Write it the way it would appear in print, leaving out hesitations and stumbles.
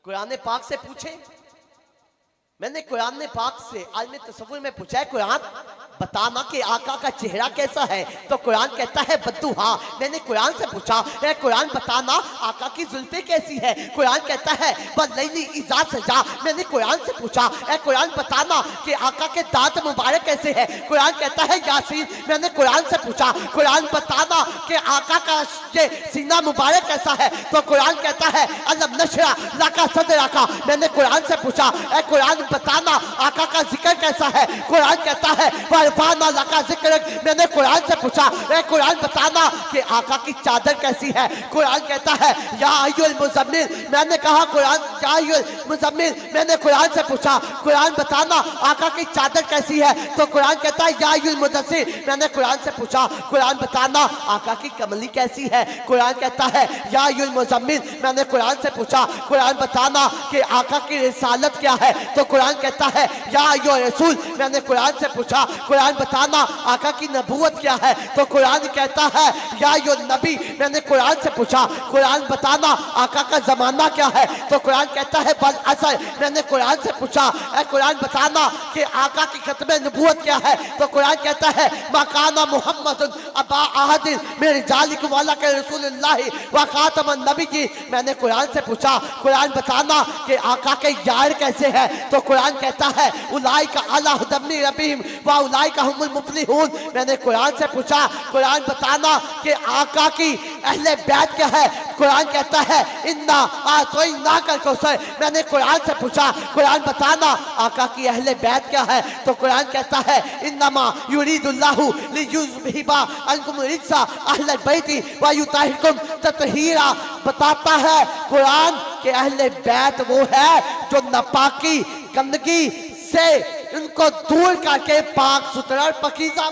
कुरान पाक से पूछे। मैंने कुरान पाक से आलम तसव्वुर में पूछा है, कुरान बताना कि आका का चेहरा कैसा है, तो कुरान कहता है बद्दुहा। मैंने कुरान से पूछा है, कुरान बताना आका की जुल्फे कैसी है, कुरान कहता है वल्लैली इज़ा सजा। मैंने कुरान से पूछा है, कुरान बताना कि आका के दांत मुबारक कैसे है, कुरान कहता है यासीन। मैंने कुरान से पूछा कुरान बताना कि आका का ये सीना मुबारक कैसा है, तो कुरान कहता है अलम नशरा लका सदरका। मैंने कुरान से पूछा है, कुरान बताना आका का जिक्र कैसा है, कुरान कहता है वरफाना लका जिक्रक। मैंने कुरान से पूछा है, कुरान बताना कि आका की चादर कैसी है, कुरान कहता है या अय्युल मुज़म्मिल। मैंने कहा कुरान या अय्युल मुज़म्मिल। मैंने कुरान से पूछा कुरान बताना आका की चादर कैसी है, तो कुरान कहता है या अय्युल मुद्दस्सिर। मैंने कुरान से पूछा कुरान बताना आका की कमली कैसी है, कुरान कहता है या अय्युल मुज़म्मिल। मैंने कुरान से पूछा कुरान बताना कि आका की रिसालत क्या है, तो कुरान कहता है या अय्युहर रसूल। मैंने कुरान से पूछा कुरान बताना आका की नबूवत क्या है, तो कुरान कहता है या अय्युहन नबी। मैंने कुरान से पूछा कुरान बताना आका का जमाना क्या है, तो कुरान कहता है बल असर। मैंने कुरान से पूछा कुरान बताना कि आका की खत्म नबूवत क्या है, तो कुरान कहता है मकाना मुहम्मद अबा अहदिन मेरे जालिक वाला के रसूलुल्लाह व खातमन नबी की। मैंने कुरान से पूछा कुरान बताना कि आका के यार कैसे हैं, तो कुरान कहता है उलाइका अला हुदम्मी रब्बिहिम व उलाइका हुमुल मुफ्लिहून। मैंने कुरान से पूछा कुरान बताना कि आका की अहले बैत क्या है, कुरान कहता है इन्ना आतैना कल कौसर। मैंने कुरान से पूछा कुरान बताना आका की अहले बैत क्या है, तो कुरान कहता है इन्नमा युरीदुल्लाहु लियुज़हिबा अन्कुम रिज्सा अहलल बैति व युताहिरकुम तत्हीरा। बताता है कुरान के अहले बैत वो है जो नापाकी गंदगी से उनको दूर करके पाक सुथरा और पकीज़ा